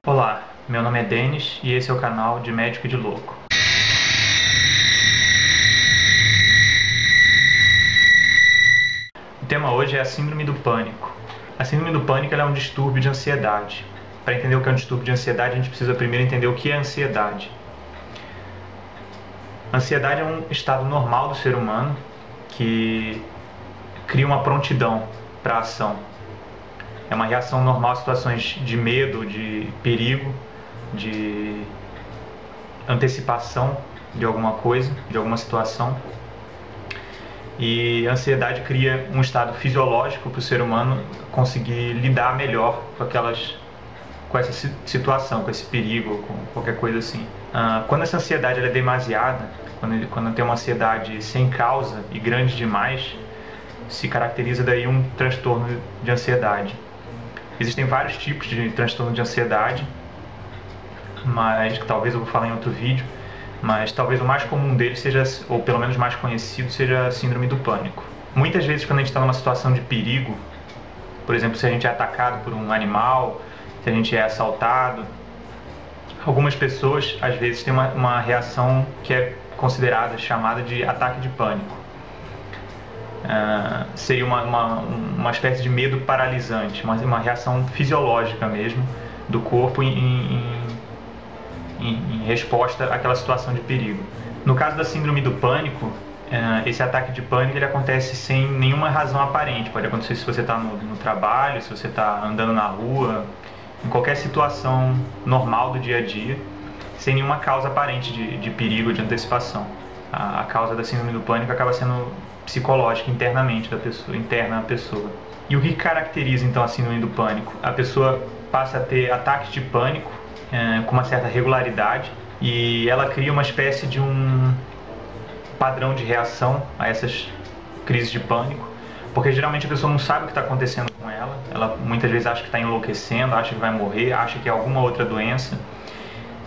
Olá, meu nome é Denis e esse é o canal de Médico de Louco. O tema hoje é a Síndrome do Pânico. A Síndrome do Pânico é um distúrbio de ansiedade. Para entender o que é um distúrbio de ansiedade, a gente precisa primeiro entender o que é ansiedade. A ansiedade é um estado normal do ser humano que cria uma prontidão para a ação. É uma reação normal a situações de medo, de perigo, de antecipação de alguma coisa, de alguma situação. E a ansiedade cria um estado fisiológico para o ser humano conseguir lidar melhor com essa situação, com esse perigo, com qualquer coisa assim. Quando essa ansiedade é demasiada, quando tem uma ansiedade sem causa e grande demais, se caracteriza daí um transtorno de ansiedade. Existem vários tipos de transtorno de ansiedade, mas que talvez eu vou falar em outro vídeo, mas talvez o mais comum deles seja, ou pelo menos mais conhecido, seja a síndrome do pânico. Muitas vezes quando a gente está numa situação de perigo, por exemplo, se a gente é atacado por um animal, se a gente é assaltado, algumas pessoas às vezes têm uma reação que é considerada, chamada de ataque de pânico. Seria uma espécie de medo paralisante, uma reação fisiológica mesmo do corpo em resposta àquela situação de perigo. No caso da síndrome do pânico, esse ataque de pânico ele acontece sem nenhuma razão aparente. Pode acontecer se você está no trabalho, se você está andando na rua, em qualquer situação normal do dia a dia, sem nenhuma causa aparente de perigo, de antecipação. A causa da síndrome do pânico acaba sendo psicológica, internamente da pessoa, interna à pessoa. E o que caracteriza então a síndrome do pânico? A pessoa passa a ter ataques de pânico com uma certa regularidade e ela cria uma espécie de um padrão de reação a essas crises de pânico, porque geralmente a pessoa não sabe o que está acontecendo com ela muitas vezes acha que está enlouquecendo, acha que vai morrer, acha que é alguma outra doença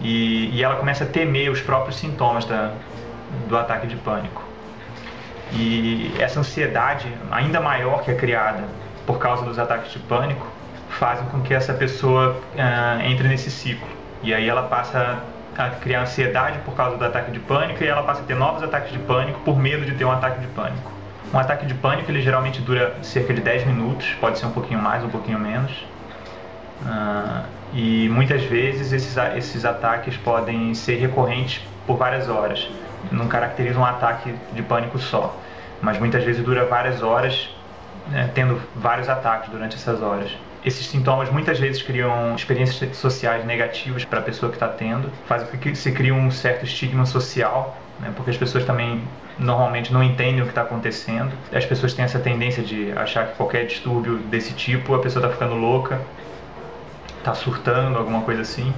e ela começa a temer os próprios sintomas do ataque de pânico. E essa ansiedade ainda maior que é criada por causa dos ataques de pânico fazem com que essa pessoa entre nesse ciclo. E aí ela passa a criar ansiedade por causa do ataque de pânico e ela passa a ter novos ataques de pânico por medo de ter um ataque de pânico. Um ataque de pânico ele geralmente dura cerca de 10 minutos, pode ser um pouquinho mais ou um pouquinho menos. E muitas vezes esses ataques podem ser recorrentes por várias horas. Não caracteriza um ataque de pânico só, mas muitas vezes dura várias horas, tendo vários ataques durante essas horas. Esses sintomas muitas vezes criam experiências sociais negativas para a pessoa que está tendo, fazem com que se crie um certo estigma social, né, porque as pessoas também normalmente não entendem o que está acontecendo. As pessoas têm essa tendência de achar que qualquer distúrbio desse tipo a pessoa está ficando louca, está surtando, alguma coisa assim.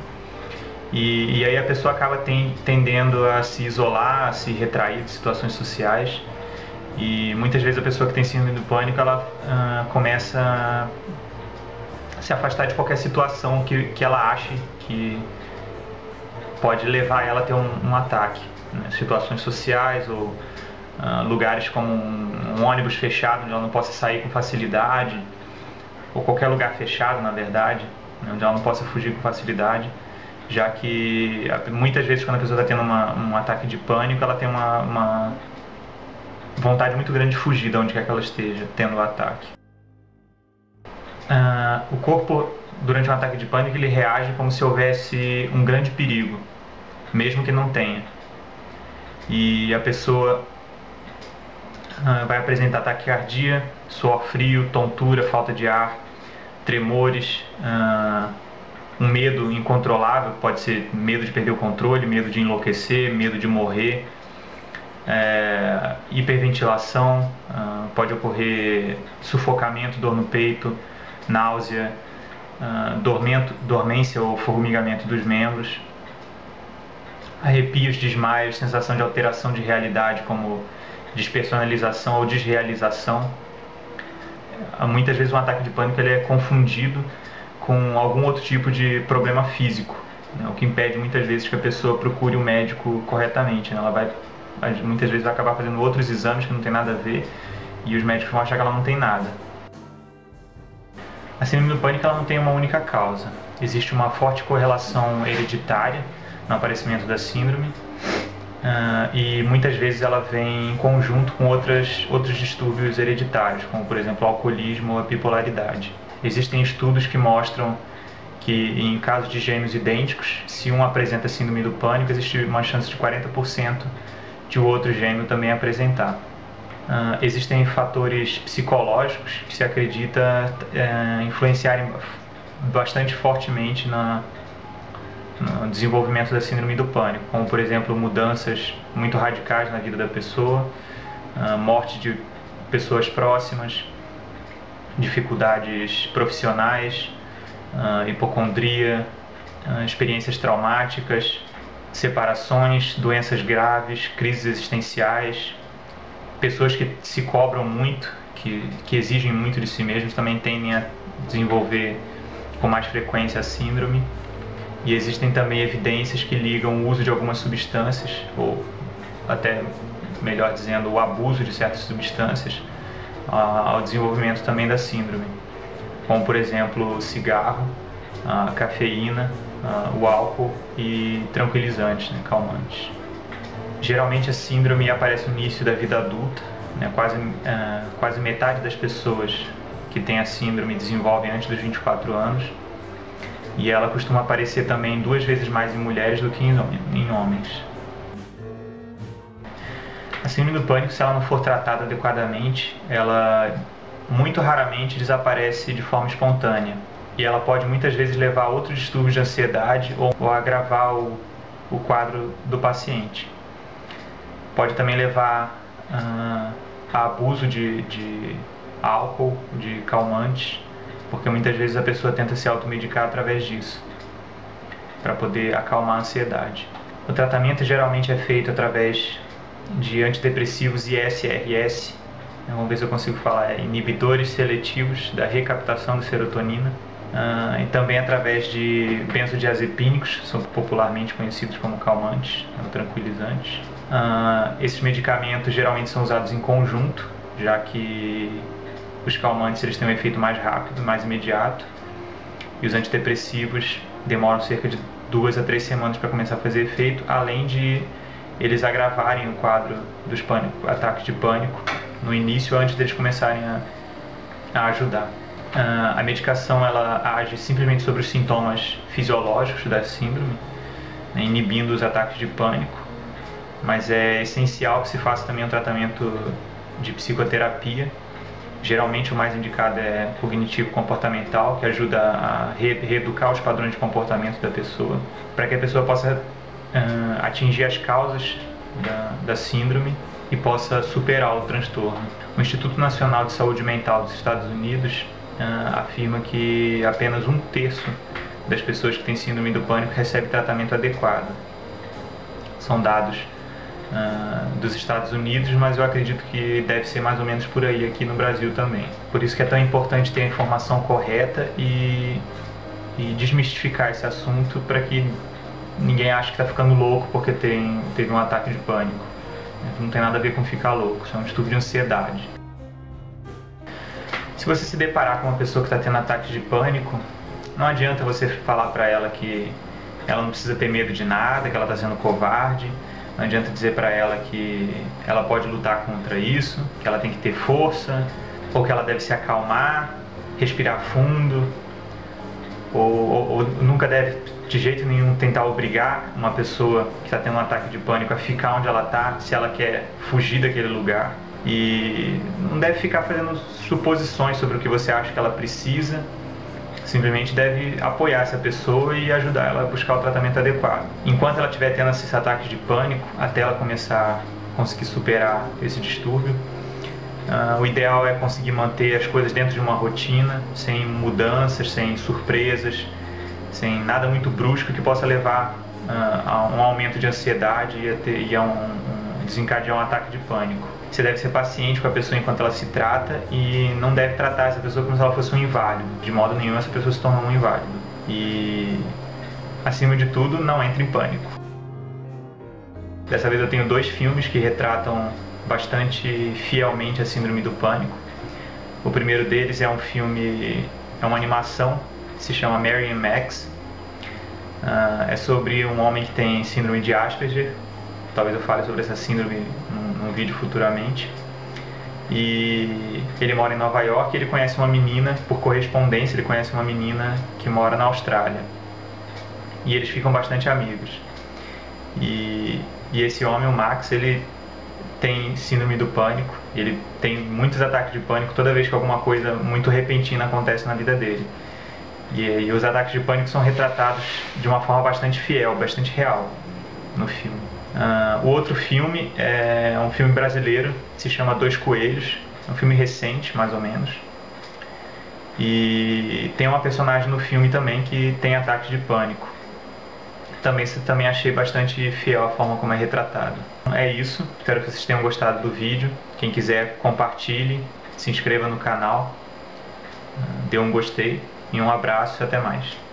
E aí a pessoa acaba tendendo a se isolar, a se retrair de situações sociais. E muitas vezes a pessoa que tem síndrome do pânico, ela começa a se afastar de qualquer situação que ela ache que pode levar ela a ter um ataque, né? Situações sociais ou lugares como um ônibus fechado, onde ela não possa sair com facilidade, ou qualquer lugar fechado, na verdade, né? Onde ela não possa fugir com facilidade, já que muitas vezes quando a pessoa está tendo um ataque de pânico, ela tem uma vontade muito grande de fugir de onde quer que ela esteja tendo o ataque. O corpo, durante um ataque de pânico, ele reage como se houvesse um grande perigo, mesmo que não tenha. E a pessoa vai apresentar taquicardia, suor frio, tontura, falta de ar, tremores, um medo incontrolável, pode ser medo de perder o controle, medo de enlouquecer, medo de morrer, hiperventilação, pode ocorrer sufocamento, dor no peito, náusea, dormência ou formigamento dos membros, arrepios, desmaios, sensação de alteração de realidade como despersonalização ou desrealização. Muitas vezes um ataque de pânico ele é confundido com algum outro tipo de problema físico, né? O que impede muitas vezes que a pessoa procure um médico corretamente, né? Muitas vezes vai acabar fazendo outros exames que não tem nada a ver e os médicos vão achar que ela não tem nada. A síndrome do pânico ela não tem uma única causa. Existe uma forte correlação hereditária no aparecimento da síndrome e muitas vezes ela vem em conjunto com outros distúrbios hereditários, como por exemplo o alcoolismo ou a bipolaridade. Existem estudos que mostram que em casos de gêmeos idênticos, se um apresenta síndrome do pânico, existe uma chance de 40% de o outro gêmeo também apresentar. Existem fatores psicológicos que se acredita influenciarem bastante fortemente no desenvolvimento da síndrome do pânico, como por exemplo mudanças muito radicais na vida da pessoa, morte de pessoas próximas, dificuldades profissionais, hipocondria, experiências traumáticas, separações, doenças graves, crises existenciais. Pessoas que se cobram muito, que exigem muito de si mesmos, também tendem a desenvolver com mais frequência a síndrome. E existem também evidências que ligam o uso de algumas substâncias, ou até, melhor dizendo, o abuso de certas substâncias, ao desenvolvimento também da síndrome. Como, por exemplo, o cigarro, a cafeína, o álcool e tranquilizantes, né, calmantes. Geralmente a síndrome aparece no início da vida adulta, né? Quase metade das pessoas que têm a síndrome desenvolvem antes dos 24 anos, e ela costuma aparecer também 2 vezes mais em mulheres do que em homens. A síndrome do pânico, se ela não for tratada adequadamente, ela muito raramente desaparece de forma espontânea, e ela pode muitas vezes levar a outros distúrbios de ansiedade ou agravar o quadro do paciente. Pode também levar a abuso de álcool, de calmantes, porque muitas vezes a pessoa tenta se automedicar através disso, para poder acalmar a ansiedade. O tratamento geralmente é feito através de antidepressivos e SRS, vamos ver se eu consigo falar, inibidores seletivos da recaptação de serotonina, e também através de benzodiazepínicos, são popularmente conhecidos como calmantes ou tranquilizantes. Esses medicamentos geralmente são usados em conjunto, já que os calmantes eles têm um efeito mais rápido, mais imediato, e os antidepressivos demoram cerca de 2 a 3 semanas para começar a fazer efeito, além de eles agravarem o quadro dos ataques de pânico no início, antes deles começarem a ajudar. A medicação ela age simplesmente sobre os sintomas fisiológicos da síndrome, né, inibindo os ataques de pânico, mas é essencial que se faça também um tratamento de psicoterapia. Geralmente o mais indicado é cognitivo-comportamental, que ajuda a reeducar os padrões de comportamento da pessoa, para que a pessoa possa atingir as causas da síndrome e possa superar o transtorno. O Instituto Nacional de Saúde Mental dos Estados Unidos afirma que apenas 1/3 das pessoas que têm síndrome do pânico recebe tratamento adequado. São dados dos Estados Unidos, mas eu acredito que deve ser mais ou menos por aí aqui no Brasil também. Por isso que é tão importante ter a informação correta e desmistificar esse assunto, para que ninguém ache que está ficando louco porque teve um ataque de pânico. Não tem nada a ver com ficar louco, isso é um distúrbio de ansiedade. Se você se deparar com uma pessoa que está tendo ataque de pânico, não adianta você falar para ela que ela não precisa ter medo de nada, que ela está sendo covarde. Não adianta dizer para ela que ela pode lutar contra isso, que ela tem que ter força, ou que ela deve se acalmar, respirar fundo, ou nunca deve de jeito nenhum tentar obrigar uma pessoa que está tendo um ataque de pânico a ficar onde ela está, se ela quer fugir daquele lugar. E não deve ficar fazendo suposições sobre o que você acha que ela precisa. Simplesmente deve apoiar essa pessoa e ajudar ela a buscar o tratamento adequado. Enquanto ela estiver tendo esses ataques de pânico, até ela começar a conseguir superar esse distúrbio, o ideal é conseguir manter as coisas dentro de uma rotina, sem mudanças, sem surpresas, sem nada muito brusco que possa levar a um aumento de ansiedade e a desencadear um ataque de pânico. Você deve ser paciente com a pessoa enquanto ela se trata e não deve tratar essa pessoa como se ela fosse um inválido. De modo nenhum essa pessoa se torna um inválido. E, acima de tudo, não entre em pânico. Dessa vez eu tenho 2 filmes que retratam bastante fielmente a síndrome do pânico. O primeiro deles é um filme é uma animação, se chama Mary and Max. É sobre um homem que tem síndrome de Asperger. Talvez eu fale sobre essa síndrome num vídeo futuramente. E ele mora em Nova York e ele conhece uma menina, por correspondência, ele conhece uma menina que mora na Austrália. E eles ficam bastante amigos. E esse homem, o Max, ele tem síndrome do pânico. Ele tem muitos ataques de pânico toda vez que alguma coisa muito repentina acontece na vida dele. E os ataques de pânico são retratados de uma forma bastante fiel, bastante real no filme. O outro filme é um filme brasileiro, se chama Dois Coelhos. É um filme recente, mais ou menos. E tem uma personagem no filme também que tem ataques de pânico. Também achei bastante fiel a forma como é retratado. É isso, espero que vocês tenham gostado do vídeo. Quem quiser, compartilhe, se inscreva no canal, dê um gostei e um abraço e até mais.